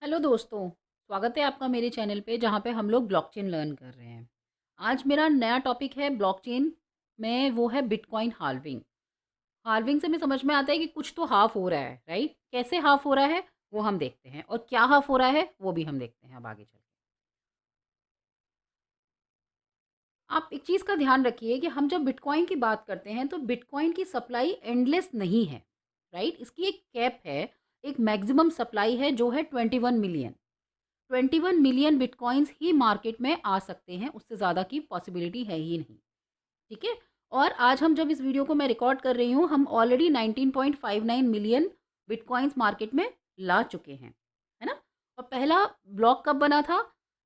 Hello दोस्तों, स्वागत है आपका मेरे चैनल पे जहाँ पे हम लोग ब्लॉकचेन लर्न कर रहे हैं। आज मेरा नया टॉपिक है ब्लॉकचेन में, वो है बिटकॉइन हाल्विंग। हाल्विंग से हमें समझ में आता है कि कुछ तो हाफ हो रहा है, राइट? कैसे हाफ हो रहा है वो हम देखते हैं, और क्या हाफ हो रहा है वो भी हम देखते हैं अब आगे चल के। आप एक चीज़ का ध्यान रखिए कि हम जब बिटकॉइन की बात करते हैं तो बिटकॉइन की सप्लाई एंडलेस नहीं है, राइट? इसकी एक कैप है, एक मैक्सिमम सप्लाई है जो है 21 मिलियन। 21 मिलियन बिटकॉइंस ही मार्केट में आ सकते हैं, उससे ज़्यादा की पॉसिबिलिटी है ही नहीं, ठीक है? और आज हम जब इस वीडियो को मैं रिकॉर्ड कर रही हूँ, हम ऑलरेडी 19.59 मिलियन बिटकॉइंस मार्केट में ला चुके हैं, है ना? और पहला ब्लॉक कब बना था?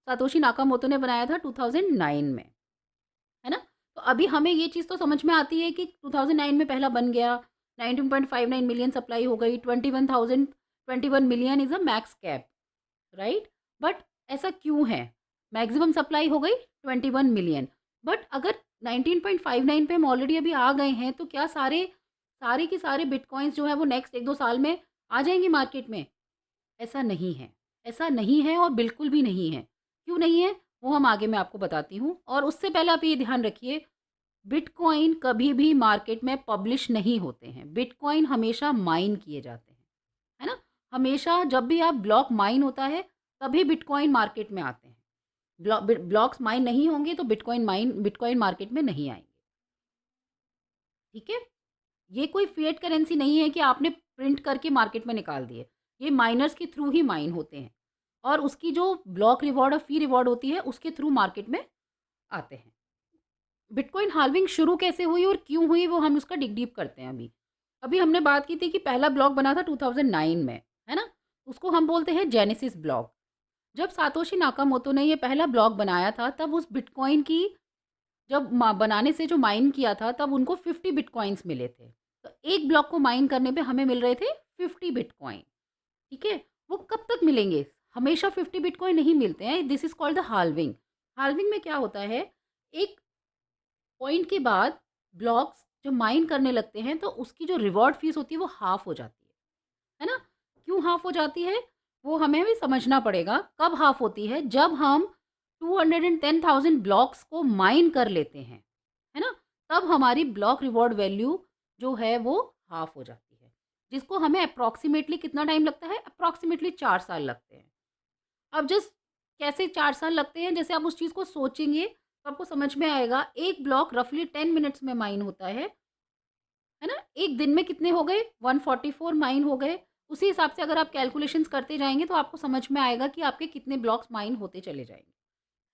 सातोशी नाकामोतो ने बनाया था 2009 में, है ना? तो अभी हमें ये चीज़ तो समझ में आती है कि 2009 में पहला बन गया, 19.59 मिलियन सप्लाई हो गई, 21 million is a max cap, right? But ऐसा क्यों है? मैक्सिमम सप्लाई हो गई 21 मिलियन, बट अगर 19.59 पे हम ऑलरेडी अभी आ गए हैं, तो क्या सारे के सारे बिटकॉइंस जो है वो नेक्स्ट 1-2 साल में आ जाएँगे मार्केट में? ऐसा नहीं है। ऐसा नहीं है और बिल्कुल भी नहीं है। क्यों नहीं है? वो हम आगे मैं आपको बताती हूँ, और उससे पहले आप ये ध्यान रखिए, बिटकॉइन कभी भी मार्केट में पब्लिश नहीं होते हैं। बिटकॉइन हमेशा माइन किए जाते हैं। है ना? हमेशा जब भी आप ब्लॉक माइन होता है, तभी बिटकॉइन मार्केट में आते हैं। ब्लॉक्स माइन नहीं होंगे तो बिटकॉइन मार्केट में नहीं आएँगे, ठीक है? ये कोई फ़िएट करेंसी नहीं है कि आपने प्रिंट करके मार्केट में निकाल दिए। ये माइनर्स के थ्रू ही माइन होते हैं, और उसकी जो ब्लॉक रिवॉर्ड और फ़ी रिवॉर्ड होती है, उसके थ्रू मार्केट में आते हैं। बिटकॉइन हाल्विंग शुरू कैसे हुई और क्यों हुई, वो हम उसका डिग डीप करते हैं अभी। अभी हमने बात की थी कि पहला ब्लॉक बना था 2009 में, है ना? उसको हम बोलते हैं जेनेसिस ब्लॉक। जब सातोशी नाकामोतो ने ये पहला ब्लॉक बनाया था, तब उस बिटकॉइन की जब बनाने से जो माइन किया था, तब उनको 50 बिटकॉइन्स मिले थे। तो एक ब्लॉक को माइन करने पे हमें मिल रहे थे 50 बिटकॉइन, ठीक है? वो कब तक मिलेंगे? हमेशा 50 बिटकॉइन नहीं मिलते हैं। This is called the halving. Halving में क्या होता है, एक पॉइंट के बाद ब्लॉक्स जब माइन करने लगते हैं, तो उसकी जो रिवॉर्ड फीस होती है वो हाफ हो जाती है ना? क्यों हाफ हो जाती है? वो हमें भी समझना पड़ेगा। कब हाफ होती है? जब हम 210,000 ब्लॉक्स को माइन कर लेते हैं, है ना? तब हमारी ब्लॉक रिवॉर्ड वैल्यू जो है वो हाफ हो जाती है। जिसको हमें अप्रॉक्सिमेटली कितना टाइम लगता है? अप्रॉक्सिमेटली 4 साल लगते हैं। अब जस्ट कैसे 4 साल लगते हैं, जैसे आप उस चीज़ को सोचेंगे तो आपको समझ में आएगा। एक ब्लॉक रफली 10 मिनट्स में माइन होता है ना? एक दिन में कितने हो गए? 144 माइन हो गए। उसी हिसाब से अगर आप कैलकुलेशंस करते जाएँगे तो आपको समझ में आएगा कि आपके कितने ब्लॉक्स माइन होते चले जाएँगे,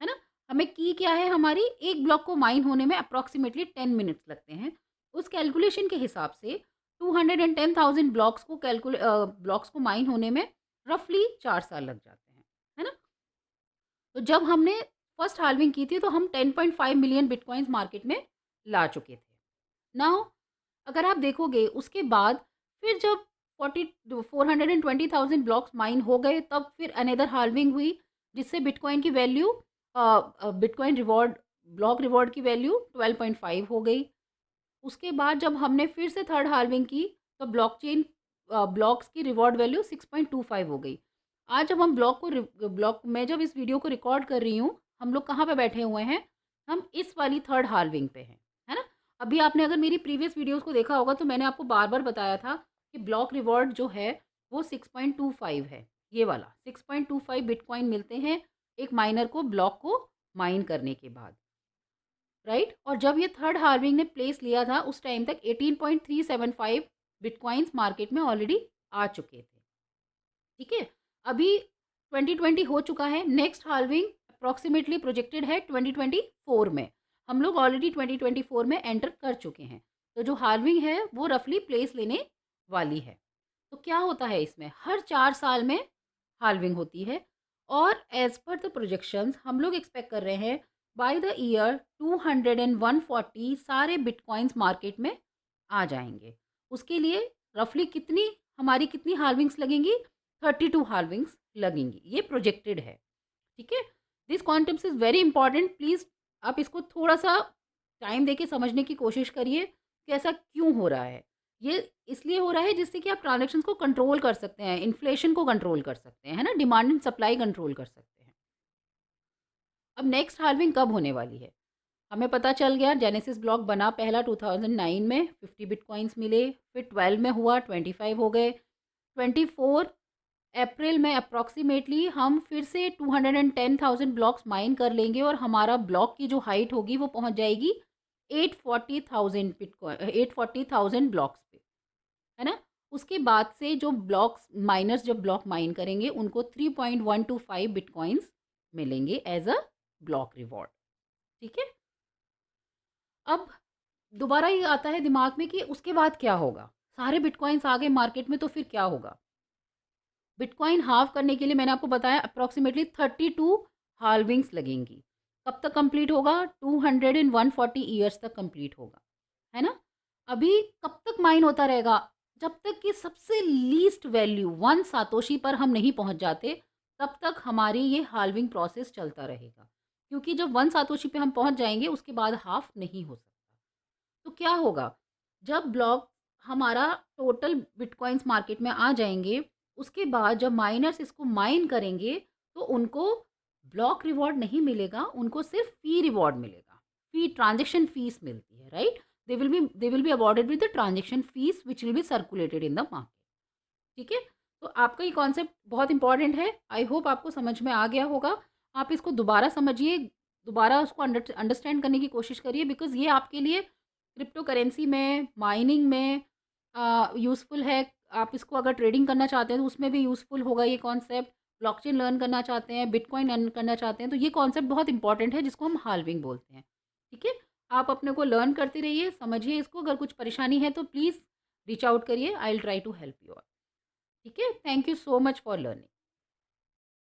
है ना? हमें की क्या है हमारी, एक ब्लॉक को माइन होने में अप्रॉक्सिमेटली 10 मिनट्स लगते हैं। उस कैलकुलेशन के हिसाब से 210,000 ब्लॉक्स को माइन होने में रफली 4 साल लग जाते हैं, है ना? तो जब हमने फर्स्ट हाल्विंग की थी, तो हम 10.5 मिलियन बिटकॉइन्स मार्केट में ला चुके थे। नाउ अगर आप देखोगे उसके बाद, फिर जब 420,000 ब्लॉक्स माइन हो गए, तब फिर अनदर हाल्विंग हुई, जिससे बिटकॉइन की value bitcoin reward block reward की वैल्यू 12.5 हो गई। उसके बाद जब हमने फिर से थर्ड हाल्विंग की, तो ब्लॉक्स की रिवॉर्ड वैल्यू 6.25 हो गई। आज जब हम ब्लॉक मैं जब इस वीडियो को रिकॉर्ड कर रही हूँ, हम लोग कहाँ पे बैठे हुए हैं? हम इस वाली थर्ड हाल्विंग पे हैं, है ना? अभी आपने अगर मेरी प्रीवियस वीडियोज़ को देखा होगा, तो मैंने आपको बार-बार बताया था कि ब्लॉक रिवॉर्ड जो है वो 6.25 है, ये वाला 6.25 बिटकॉइन मिलते हैं एक माइनर को ब्लॉक को माइन करने के बाद, राइट? और जब ये थर्ड हार्विंग ने प्लेस लिया था, उस टाइम तक 18.375 बिटकॉइंस मार्केट में ऑलरेडी आ चुके थे, ठीक है? अभी 2020 हो चुका है, नेक्स्ट हाल्विंग अप्रॉक्सिमेटली प्रोजेक्टेड है 2024 में। हम लोग ऑलरेडी 2024 में एंटर कर चुके हैं। तो जो हाल्विंग है वो रफली प्लेस लेने वाली है। तो क्या होता है इसमें? हर 4 साल में हाल्विंग होती है, और एज़ पर द प्रोजेक्शंस हम लोग एक्सपेक्ट कर रहे हैं बाय द ईयर 200 एंड 140 सारे बिटकॉइन्स मार्केट में आ जाएँगे। उसके लिए रफली कितनी हाल्विंग्स लगेंगी? 32 हाल्विंग्स लगेंगी। ये प्रोजेक्टेड है, ठीक है? This concept is very important, please आप इसको थोड़ा-सा टाइम देके समझने की कोशिश करिए कि ऐसा क्यों हो रहा है। ये इसलिए हो रहा है जिससे कि आप ट्रांज़ैक्शंस को कंट्रोल कर सकते हैं, इन्फ्लेशन को कंट्रोल कर सकते हैं, है ना? डिमांड एंड सप्लाई कंट्रोल कर सकते हैं। अब नेक्स्ट हाल्विंग कब होने वाली है? हमें पता चल गया जेनेसिस ब्लॉक बना पहला 2009 में 50 बिटकॉइन्स मिले, फिर 12 में हुआ 25 हो गए, 24 अप्रैल में अप्रॉक्सिमेटली हम फिर से 210,000 ब्लॉक्स माइन कर लेंगे और हमारा ब्लॉक की जो हाइट होगी वो पहुंच जाएगी 840,000 बिटकॉइन 840,000 ब्लॉक्स पे, है ना? उसके बाद से जो ब्लॉक्स माइनर्स जब ब्लॉक माइन करेंगे उनको 3.125 बिटकॉइंस मिलेंगे एज अ ब्लॉक रिवॉर्ड। ठीक है? अब दोबारा ये आता है दिमाग में कि उसके बाद क्या होगा? सारे बिटकॉइन्स आ गए मार्केट में तो फिर क्या होगा? बिटकॉइन हाल्व करने के लिए मैंने आपको बताया अप्रॉक्सिमेटली 32 हाल्विंग्स लगेंगी। कब तक कंप्लीट होगा? 200 एंड 140 ईयर्स तक कंप्लीट होगा, है ना? अभी कब तक माइन होता रहेगा? जब तक कि सबसे लीस्ट वैल्यू 1 सातोशी पर हम नहीं पहुँच जाते, तब तक हमारी ये हाल्विंग प्रोसेस चलता रहेगा। क्योंकि जब 1 सातोशी पे हम पहुँच जाएँगे, उसके बाद हाफ़ नहीं हो सकता। तो क्या होगा? जब ब्लॉक हमारा टोटल बिटकॉइन्स मार्केट में आ जाएँगे, उसके बाद जब माइनर्स इसको माइन करेंगे, तो उनको ब्लॉक रिवॉर्ड नहीं मिलेगा, उनको सिर्फ़ फ़ी रिवॉर्ड मिलेगा। फ़ी ट्रांज़ैक्शन फ़ीस मिलती है, right? They will be awarded with the transaction fees which will be circulated in the market. ठीक है? तो आपका ये कॉन्सेप्ट बहुत इम्पोर्टेंट है। आई होप आपको समझ में आ गया होगा। आप इसको दोबारा समझिए, दोबारा उसको अंडरस्टैंड करने की कोशिश करिए बिकॉज़ ये आपके लिए क्रिप्टो करेंसी में, माइनिंग में यूज़फुल है। आप इसको अगर ट्रेडिंग करना चाहते हैं तो उसमें भी यूज़फुल होगा ये कॉन्सेप्ट। ब्लॉकचेन लर्न करना चाहते हैं, बिटकॉइन लर्न करना चाहते हैं, तो ये कॉन्सेप्ट बहुत इंपॉर्टेंट है जिसको हम हाल्विंग बोलते हैं। ठीक है? आप अपने को लर्न करते रहिए, समझिए इसको। अगर कुछ परेशानी है तो प्लीज़ रीच आउट करिए। I will try to help you out. ठीक है? Thank you so much for learning.